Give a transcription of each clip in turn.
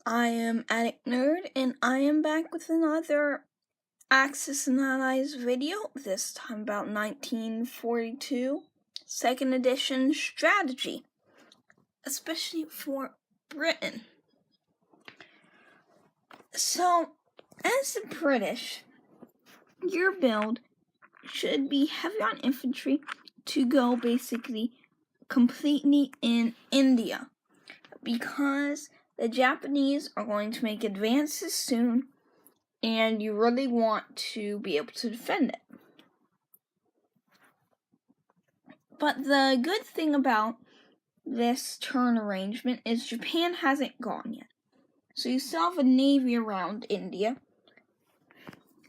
I am Addict Nerd, and I am back with another Axis and Allies video, this time about 1942, 2nd edition strategy, especially for Britain. So, as the British, your build should be heavy on infantry to go basically completely in India, because the Japanese are going to make advances soon, and you really want to be able to defend it. But the good thing about this turn arrangement is Japan hasn't gone yet. So you still have a navy around India.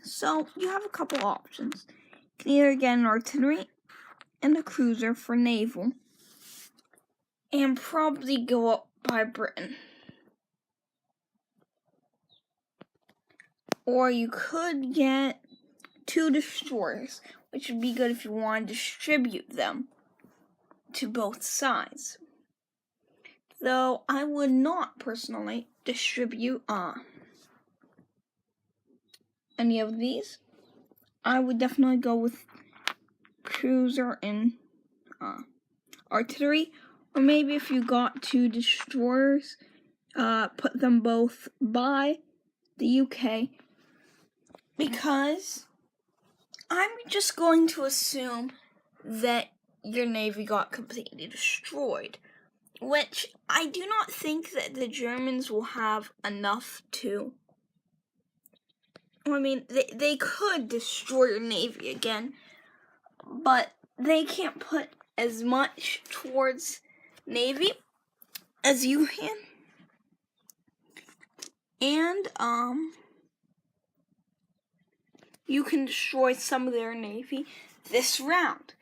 So you have a couple options. You can either get an artillery and a cruiser for naval, and probably go up by Britain. Or you could get 2 destroyers, which would be good if you want to distribute them to both sides. Though I would not personally distribute any of these. I would definitely go with cruiser and artillery, or maybe if you got 2 destroyers, put them both by the UK, because I'm just going to assume that your navy got completely destroyed, which I do not think that the Germans will have enough to. I mean, they could destroy your navy again, but they can't put as much towards navy as you can. And, you can destroy some of their navy this round.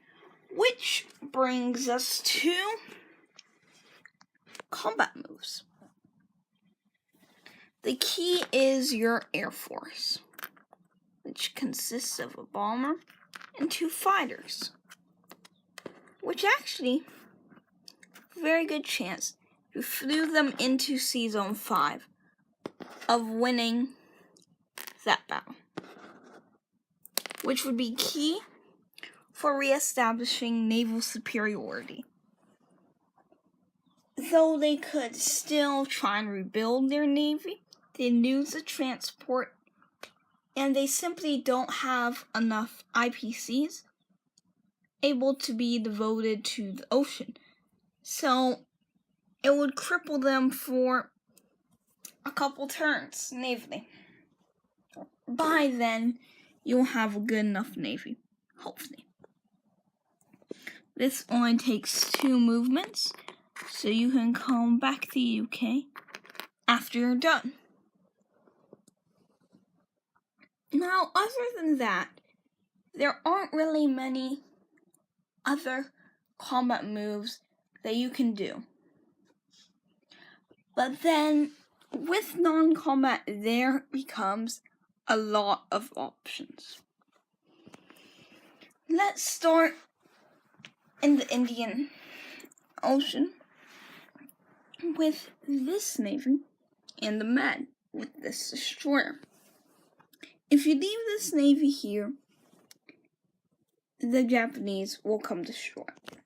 Which brings us to combat moves. The key is your Air Force, which consists of a bomber and 2 fighters, which actually, very good chance, if you flew them into Sea Zone 5, of winning that battle, which would be key for re-establishing naval superiority. Though they could still try and rebuild their navy, they lose the transport, and they simply don't have enough IPCs able to be devoted to the ocean. So it would cripple them for a couple turns navally. By then, you'll have a good enough navy, hopefully. This only takes 2 movements, so you can come back to the UK after you're done. Now, other than that, there aren't really many other combat moves that you can do. But then, with non-combat, there becomes a lot of options. Let's start in the Indian Ocean with this navy and the Med with this destroyer. If you leave this navy here, the Japanese will come destroy it.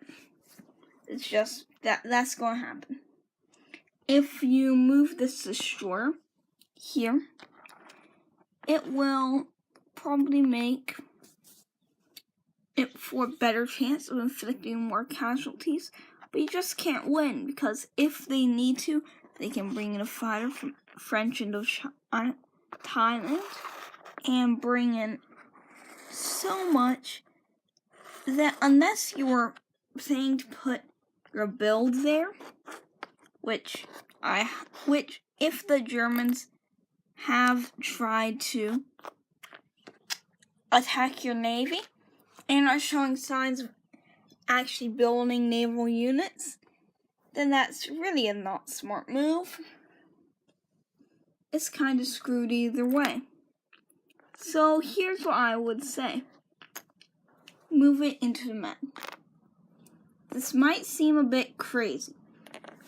It's just that's going to happen. If you move this destroyer here, it will probably make it for a better chance of inflicting more casualties, but you just can't win, because if they need to, they can bring in a fighter from French Indochina, Thailand, and bring in so much that unless you were saying to put your build there, which if the Germans have tried to attack your navy and are showing signs of actually building naval units, then that's really a not smart move. It's kind of screwed either way. So here's what I would say. Move it into the Med. This might seem a bit crazy,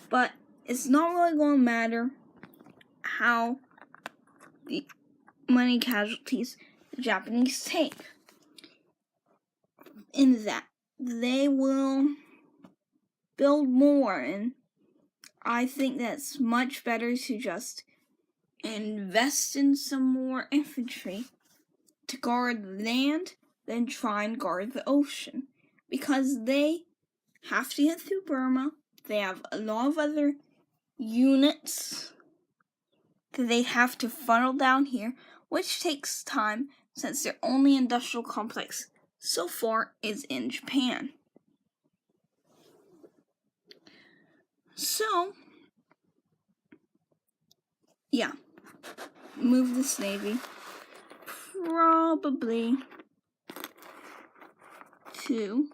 but it's not really going to matter how many casualties the Japanese take. In that, they will build more, and I think that's much better to just invest in some more infantry to guard the land than try and guard the ocean, because they have to get through Burma. They have a lot of other units that they have to funnel down here, which takes time since their only industrial complex so far is in Japan. So, yeah, move this navy probably to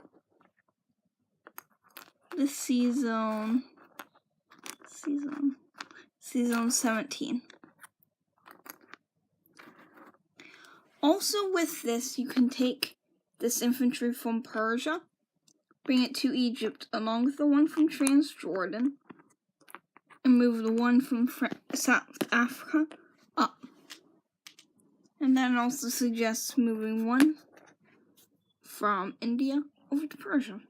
the sea zone 17. Also with this, you can take this infantry from Persia, bring it to Egypt along with the one from Transjordan, and move the one from South Africa up. And then it also suggests moving one from India over to Persia.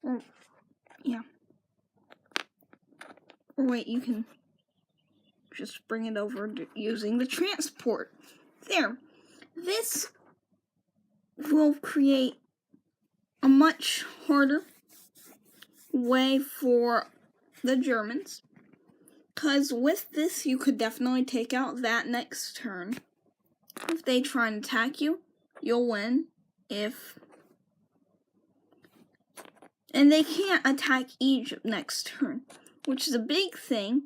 Or wait, you can just bring it over using the transport. There. This will create a much harder way for the Germans, because with this you could definitely take out that next turn. If they try and attack you, you'll win. And they can't attack Egypt next turn, which is a big thing,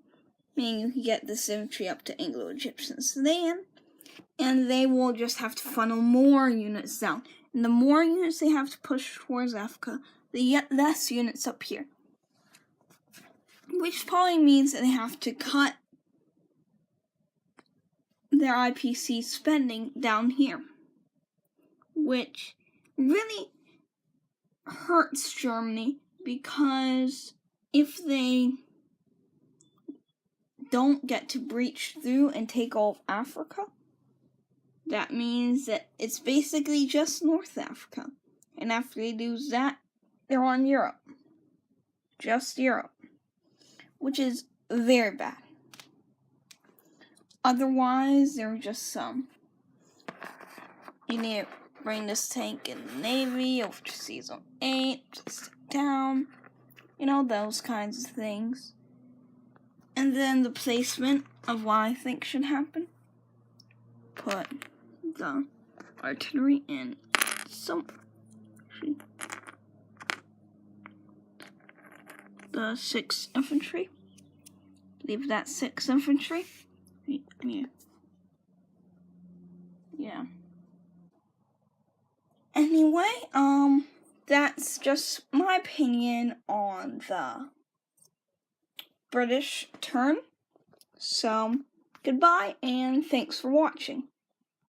meaning you can get this infantry up to Anglo-Egyptian Sudan, and they will just have to funnel more units down. And the more units they have to push towards Africa, the less units up here. Which probably means that they have to cut their IPC spending down here, which really hurts Germany, because if they don't get to breach through and take all of Africa, that means that it's basically just North Africa. And after they lose that, they're on Europe. Just Europe. Which is very bad. Otherwise, they're just some. You need to bring this tank in the Navy over to Sea Zone 8, just down. You know, those kinds of things. And then the placement of what I think should happen. Put the artillery in the 6th infantry. Leave that 6th infantry. Yeah. Anyway, that's just my opinion on the British turn. So, goodbye and thanks for watching.